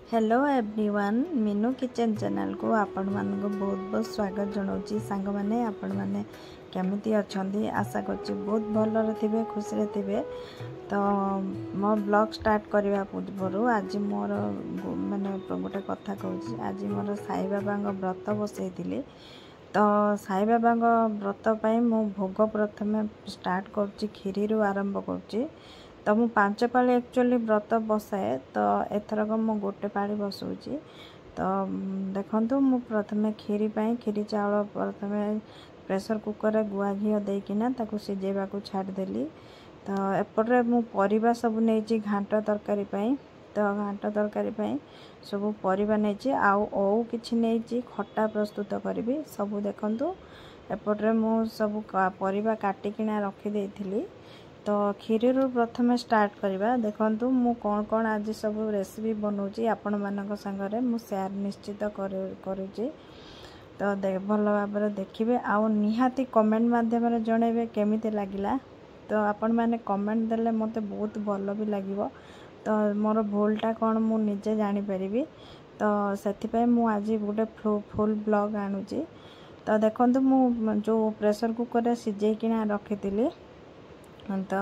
Hello everyone Meenu kitchen channel को आपण मान को बहुत बहुत स्वागत जनाऊँगी। सांग मैंने आपण मैंने केमिति अच्छी आशा कर बहुत भल थे खुशी थे। तो मो ब्लॉग स्टार्ट करने पूर्व आज मोर माने गोटे कथा कहूँ। आज मोर साई बाबा व्रत बसई तो साई बाबा व्रत पर मु भोग प्रथम स्टार्ट कर खीरी रू आरंभ कर। तो मु 5 पाली एक्चुअली व्रत बसाए तो एथरक मु गोटे पाली बसाऊँगी। तो देखो मु प्रथम खीरी खीरी चाउल प्रथम प्रेशर कुकर रे गुआ घी देकिना ताकू सिझेबा को छाड़देली। तो एपटे मु परिबा सब नहीं घांट तरकारी तो घांट तरकारी सब परिबा नहीं आउ ओ किछि नहीं खट्टा प्रस्तुत करी सब देखंतु। एपटे मु सब परिबा काटिकिना रखी देइथिली। तो खीरी रू प्रथम स्टार्ट करवा देखंतु मु कौन कौन आज सब रेसिपी बनाऊँगी आपण मानक संगरे मु शेयर निश्चित करूँगी। तो भल भाव देखिए आउ निहाती कमेंट माध्यम जनइबे केमिति लागिला। तो आपण माने कमेंट देले मते बहुत भल भी लागिवो। तो मोर भूलटा कौन मु निजे जानी परिबी। तो सेथिपय मु आज गोटे फुल ब्लॉग आणुची। तो देखंतु मु जो प्रेशर कुकर रे सिझेकिना रखितिली तो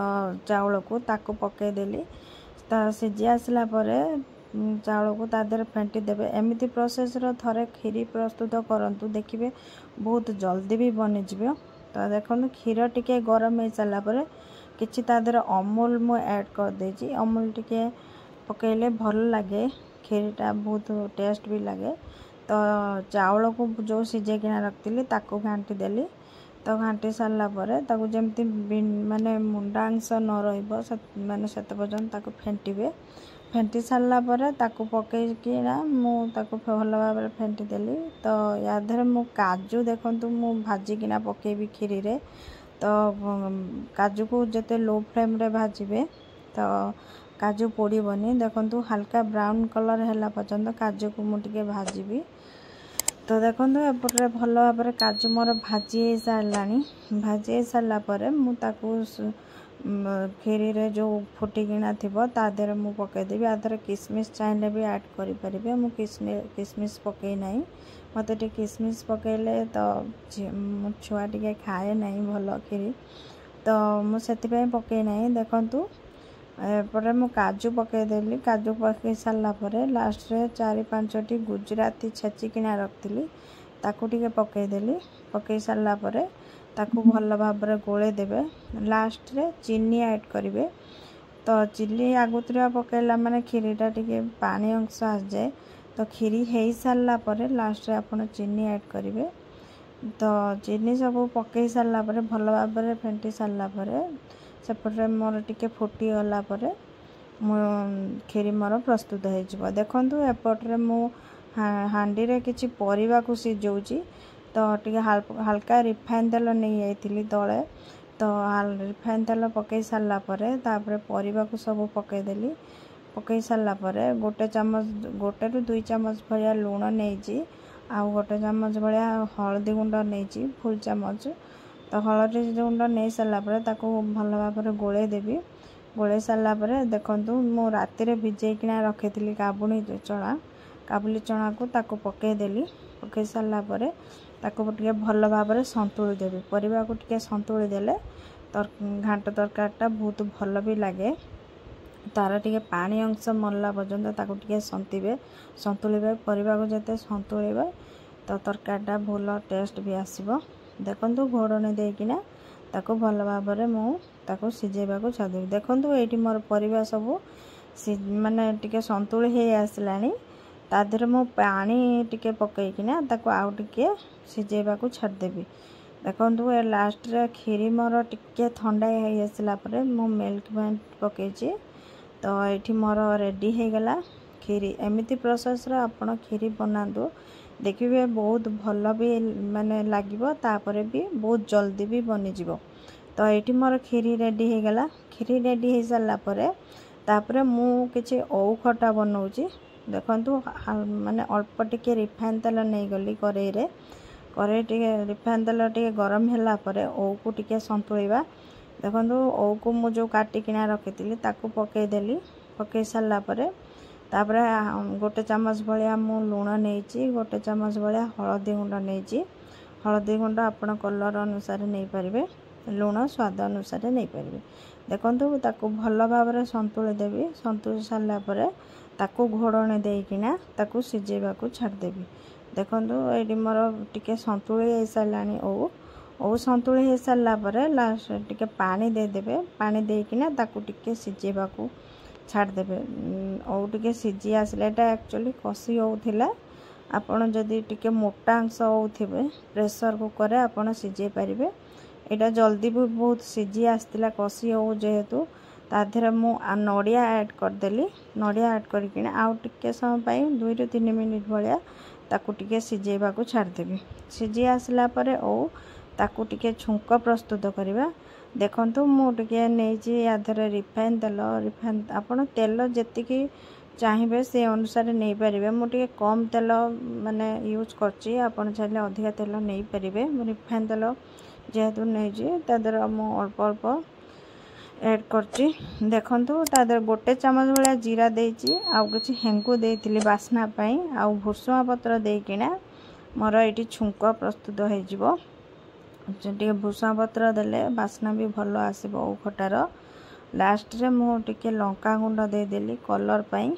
चाउल को ताकू पकईदेली। तो सिझी आसला परे चाउल को तादर फेंटी देवे। एमती प्रोसेस थरे खीरी प्रस्तुत करंतु देखिए बहुत जल्दी भी बनीजिव। तो देखो क्षीर टिके गरम हो सारा पर किसी तादर अमूल मु ऐड कर देछि। अमूल टिके पकईले भल लगे खीरीटा बहुत टेस्ट भी लगे। तो चाउल को जो सिझेकिना रखती ताकू घांटी देली। तो घांटी सारा पर जमती माने मुंडा अंश न रहिबो माने सेत पर्यंत ताकू फेंटिबे। फेंटी सारा पर ताकू पकईकिना मु ताकू भल भाव फेंटी देली। तो या धरे मु काजू देखंतु मु भाजिकिना पकेबी खीरी रे। तो काजू को जते लो फ्लेम रे भाजिबे तो काजू पोड़ीबनी। देखंतु हल्का ब्राउन कलर हैला पर्यंत काजू को मु टिके भाजिबी। तो देखो एपटे भल भाव काजू मोर भाजी सारानी। भाजी सारा पर मुझे खीरी रे जो फुटिकिना थी तादर मु पकईदेवी। आदर किसमिस चाहिए भी ऐड करें। मु किसमिस पकई ना मत किसमिस पकईले तो छुआ टे खाए ना भल खीरी। तो मुझे पकई ना देखु एपटे मु काजू पकईदेली। काजू पकई सारा पर लास्ट रे 4-5टी गुजराती छेचिकिना रखती ताकू टिके पकईदेली। पकई सारा पर ताकू भल भाव गोले देवे। लास्ट रे चीनी ऐड करेंगे। तो चीनी आगुतरा पकईला माने खीरीटा टिके पानी अंश आ जाए। तो खीरी हो सारा पर लास्ट रे आपण चीनी ऐड करेंगे। तो चीनी सब पकई सारा पर भल भाव फेंटी सारा पर सेपटे मोर टिके फुटी गला पर खीरी मोर प्रस्तुत हो। देखंतु एपटे मु हांडी रे किछि परिबा को सिझौची। तो टिके हल्का रिफाइन तेल नहीं जाइथिली तले। तो रिफाइन तेल पकई सारा पर तापर परिबा को सब पकईदेली। पकई सारा पर गोटे रु 2 चामच भलिया लूण नहीं आ गोटे चामच भलिया हल्दी गुंड नहीं फुल चामच। तो हल्दी गुंड नहीं सारा पर ताको भल भाव गोले देवी। गोले सारा पर देखंतु मो राति रे भिजेकिना रखिथिली काबुली चना को ताको पकईदेली। पकई सारा पर ताको टिके भल भाव संतुली देवी। परिबा को टिके संतुली देले घांट तरकारीटा बहुत भल भी लगे। तार टिके पानी अंश मरला पर्यंत ताको टिके संतुलिबे। परिबा को जते संतुलिबे तो तरकारीटा भल टेस्ट भी आसीबो। देखंतु घोड़नी देकिना ताको भल भाव मु ताको सिझेबा को छाड़देवी। देखंतु एठी मोर परिबा सब माने टिके संतुली हे आसलानी। तादर मु पानी टिके पकईकिना ताको आउ टिके सिझेबा को छाड़देवी। देखंतु ए लास्ट रे खीरी मोर टिके ठंडा हे आसला पर मु मिल्क मेड पकईची। तो एठी मोर रेडी हे गला खीरी। एमिति प्रोसेस रे आपण खीरी बनादो देखिए बहुत भल भी माने लागिवो। तापरे भी बहुत जल्दी भी बनी जिवो। तो एठी मोर खीरी रेडी हो गला। खीरी रेडी हो सारा पर तापरे मु किछि ओउ खटा बनाऊँगी। देखंतु माने अल्प टिके रिफाइन तेल नहीं गली कड़ाई टिके रिफाइन तेल टिके गरम होला पर ओउ को टिके संतुलिबा। देखंतु ओउ को मु जो काटिकिना रखितिली ताकू पकईदेली। पकई सारा पर तापरे गोटे चामच भाया मु लुण नहीं, गोटे चामच भाया हलदी गुंड नहीं। हलदी गुंड आपण कलर अनुसार नहीं पारे, लुण स्वाद अनुसार नहीं पारे। देखो ताकू भल भाव संतुली देवी। संतुली सारापर ताकू घोड़णी देकिना ताकू सिझेबा को छाड़देवी। देखो ये मोर टिके संतुली हो सारा ओ संतुली हो सारापर लास्ट टिके पानी देदेवे। पानी देकिना ताकू टिके सिझेबा को छाड़देवे। ओ टिके सिझी आसले एक्चुअली कषी होउथिला। आपण जदि टिके मोटा अंश होउथिबे प्रेशर कुकर आपण सिझे पारिबे। एटा जल्दी भी बहुत सिझी आसला कषी हो जेहेतु ताधर मु नड़िया ऐड करदेली। नड़िया ऐड करके आउ टिके समय 2 ରୁ 3 मिनिट भाया ताकू टिके सिझेबा को छाड़देवी। सिझी आसला परे ओ ताकू टिके छुंक प्रस्तुत करवा। देखंतु मु टिके नेछि याधर रिफाइन तेल। रिफाइन आपण तेल जेतिकी चाहिए से अनुसार नहीं पारे। मु टिके कम तेल माने यूज करछि। आपण चाहिले अधिक तेल नहीं पारे। रिफाइन तेल जेहेतु नहीं तादर मु अल्प अल्प ऐड करछि। देखंतु तादर गोटे चामच भाया जीरा देछि। आउ किछि हेंगु देइथिली बास्ना पई। आउ भुसुआ पत्र देकिना मोर एटी छुंक प्रस्तुत हो जिवो। टिके भुसुआ पत्र देले बास्ना भी भलो आसीबो ओ खटार। लास्ट रे मु टिके लंका गुंड दे देली कलर पई।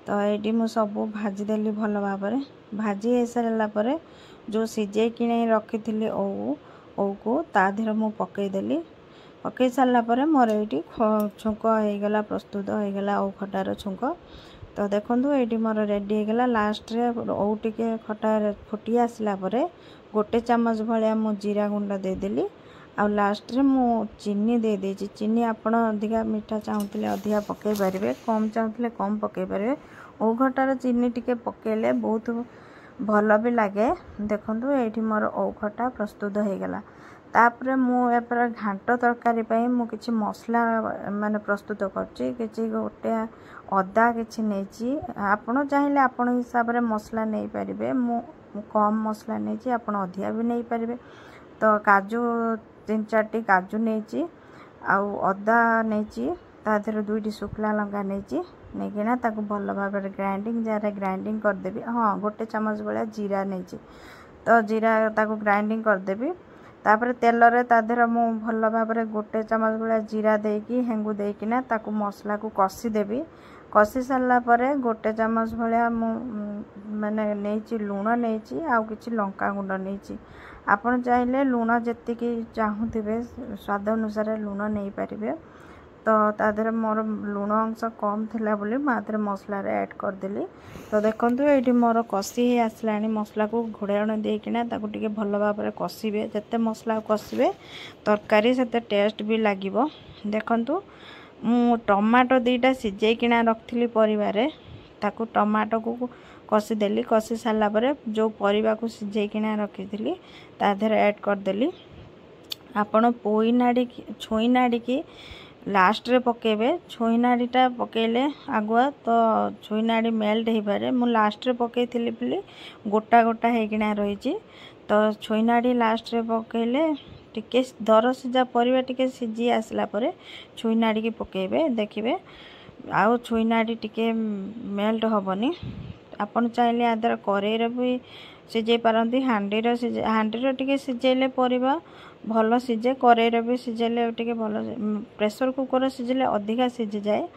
तो एटी मु सब भाजी देली भल भाव में। भाजी हो सारा पर जो सिझे कि रखी ओ को ताधर मु पकईदेली। पकई सारा पर मोर ये छुंक होगला प्रस्तुत होगला ओ खटार छुंक। तो देखो ये मोर रेडी होगला। लास्ट रे ओ टिके खटा फुटी आसला परे गोटे चामच भाया मु जीरा गुंड देदेली। आ लास्ट रे मु चीनी दे देछि। चीनी आपण अधिका मीठा चाहूले अधिका पकई पारे, कम चाहूले कम पकई पारे। ओ खटार चीनी टिके पकेले बहुत भल भी लगे। देखो ये मोर ओ खटा प्रस्तुत होगला। तापरे मु एपर घांट तरकारी पई मु किछि मसला माने प्रस्तुत करछि। किछि गोटे अदा किछि नेछि। आपण चाहिले आपण हिसाब रे मसला नहीं पारिबे। मु कम मसला नेछि, आपण अधिका भी नहीं पारिबे। तो काजू 3-4टी काजू नेछि। आउ अदा नेछि। ताधर 2टी शुखला लंका नेछि। नेकिना ताकू भल भाव ग्राइंडिंग जार ग्राइंडिंग करदेवी। हाँ गोटे चामच भाया जीरा नहीं, तो जीरा ताकू ग्राइंडिंग करदेवी। तापर तेल रे ताधर मु भल भाव गोटे चामच भाया जीरा देकी हेंगु देकिना ताकू मसला को कषी देवी। कषी सारा पर गोटे चामच भाया मु माने नहीं लुण नहीं। आउ किछि लंका गुंड नहीं। आपण चाहिले लुण जेतिकी चाहूथिबे स्वाद अनुसार लुण नहीं पारिबे। तो ताधर मोर लुण अंश कम थिला बोली मात्र मसला रे ऐड कर देली। तो देखंतु एठी मोर कषी ही आसलानी। मसला को घोड़ाण देकिना ताकू टिके भल भाव में कषिबे। जते मसला कषिबे तरकारी सेते टेस्ट भी लागिबो। देखंतु मु टमाटो 2टा सिझेकिना रखथिली परिवारे ताकू टमाटो को कषि देली। कषि सारा पर जो परिवा को सिझेकिना रखिथिली ताधर ऐड कर देली। आपण पोई नाड़ी छुई नाड़ी की लास्ट रे पकेबे। छुई नाड़ीटा पकेले आगुआ तो छुई नाड़ी मेल्ट हो पारे। मु लास्ट रे पकेइथिली बोली गोटा गोटा हेकिना रही। तो छुई नाड़ी लास्ट रे पकेले टिके दर सिझा परिवा टिके सिझी आसला परे छुई नाड़ी की पकेबे। देखिबे आउ छुई नाड़ी टिके मेल्ट होबनी। आपण चाहिले आदर करेईर भी सिझे पारंती। हांडीर टिके सिझेले परिवा भल सिझे। करेईर भी सिझेले टिके भल। प्रेशर कुकर सिझेले अधिका सिझी जाए।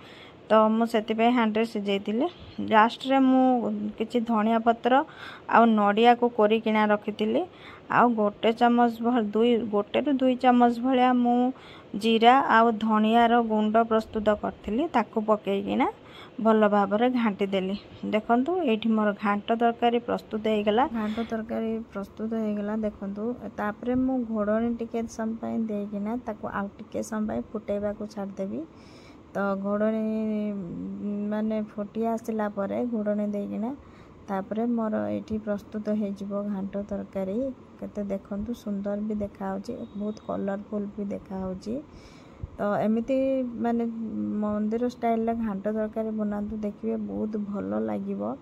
तो मु सेतिपे हांडीर सिझेइतिले। लास्ट रे मु किछि धनिया पत्र आउ नड़िया को कोरिकिना रखितिली। आउ गोटे चामच गोटे रु 2 चामच भाया मु जीरा आउ धनियार गुंड प्रस्तुत करथिली। ताकू पकेइकिना भल भाव में घाटी देली। देखंतु एठी मोर घांट तरकारी प्रस्तुत होगला। घांट तरकारी प्रस्तुत होगला। देखंतु तापरे मु घोड़णी टिके समय देकिना ताकू आउ टिके समय फुटेबा को छाड़ देबी। तो घोड़णी माने फुटी आसला परे घोड़णी देकिना तापरे मोर एठी प्रस्तुत हो जिवो घांट तरकारी। केते देखंतु सुंदर भी देखा होची, बहुत कलरफुल भी देखा होची। तो एमती माने मंदिर स्टाइल घांट तरकारी बनातु देखिए बहुत भल लगिवो।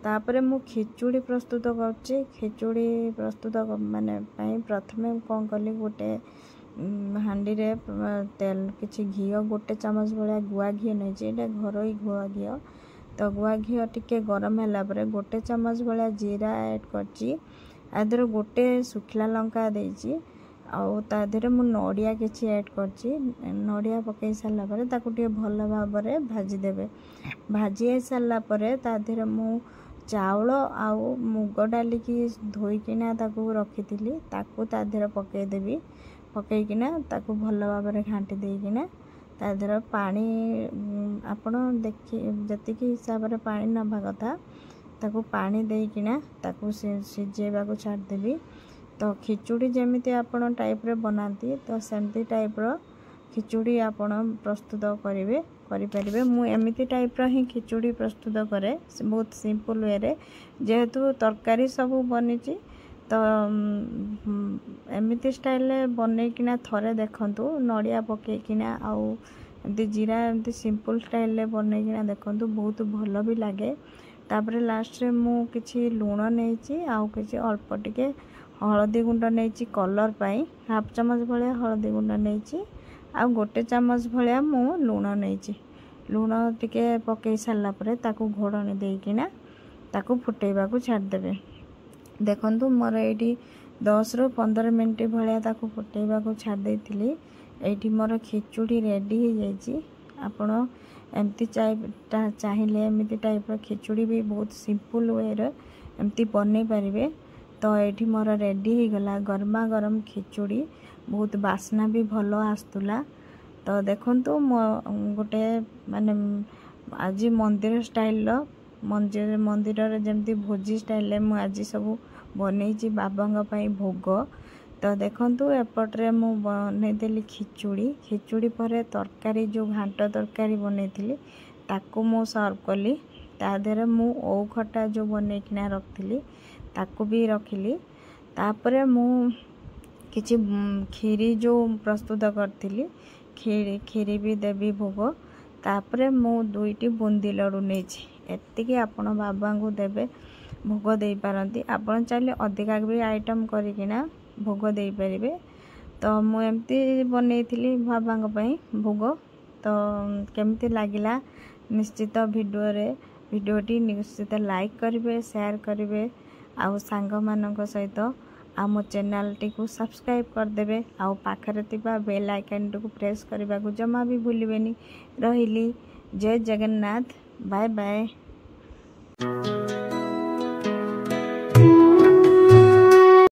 तापरे मु खिचुड़ी प्रस्तुत करछि। खिचुड़ी प्रस्तुत माने प्रथमे कौन कली गोटे हांडी रे तेल किछि घी गोटे चामच भाया गुआ घी नहीं। घर घुआ घी तो गुआ घी टिके गरम है पर गोटे चमच भाया जीरा ऐड करची आदर गोटे सुखला लंका देची आ देहरे मु नड़िया किसी ऐड करची नड़िया पकई सारा पर ताकू भल भाव में भाजीदेवे भाजी सारा पर देहरे मु चाउल आउ मुग डाली की धोईकिना ताकू रखी ताकू देहरे पकईदेवी पकईकिना ताकू भल भाव में घाटी देकिना देहरे पानी आपण देखी जी हिसाब से पानी नवा कथा ताकू पानी देकिना ताकू सिझेबा को छाड़देवी। तो खिचुड़ी जमीती आपण टाइप रे बनाती तो सेमती टाइप रो खिचुड़ी आपण प्रस्तुत करेंगे करें मु एमती टाइप रो ही खिचुड़ी प्रस्तुत करे बहुत सिंपल वे रे जेहेतु तरकारी सब बनी तो एमती स्टाइल बनईकिना थरे देखंतु नड़िया पकईकिना आउ एमती जीरा एमती सिंपल स्टाइल बनईकिना देखंतु बहुत भल भी लगे। तापर लास्ट रे मु किछि लूण नहीं आउ किछि अल्प टिके हलदी गुंड नहीं कलर पाई हाफ चमच भाया हलदी गुंड नहीं आउ गोटे चमच भाया मु लूण नहीं लूण टिके पकई सारा पर ताकू घोड़नी देकिना ताकू फुटेबा को छाड़देवे। देखंतु मोर एटी 10 ରୁ 15 मिनट भाया ताकू फुटेबा को छाड़ देइथिली एटी मोर खिचुड़ी रेडी हो जाइए। आपण एमती चाहिए एमती टाइप खिचुड़ी भी बहुत सिंपल वे एमती बन पारे। तो ये मोर रेडी हो गला गरमा गरम खिचुड़ी बहुत बास्ना भी भल आसुला। तो देखंतु गोटे माने आज मंदिर स्टाइल मंदिर जमती भोजी स्टाइल मु आज सब बनई बाबा भोग। तो देखंतु एपट्रे मु बनईदेली खिचुड़ी पर तरकारी जो घांट तरकारी बनई ताकू मु सर्व कली देहरे मु ओ खटा जो बनईकिना रखी ताकू भी रखिली। तापर मु किछि खीरी जो प्रस्तुत करथिली खीरी भी देवी भोग। तापर मु 2टी बुंदी लड्डू नहीं एतिकी आपण बाबा को देवे भोग दे पारंती आपण चाहिए अधिका भी आइटम करिकिना भोग दे पारिबे। तो मु एमती बनई बाबा भोग। तो केमती लागिला निश्चित वीडियोटी निश्चित लाइक करेंगे शेयर करेंगे आउ सांग मानक सहित आम चैनल टी को सब्सक्राइब करदे आउ पाखरे थिबा बेल आइकन को प्रेस करने को जमा भी भूलिबेनी। रहिली जय जगन्नाथ बाय बाय।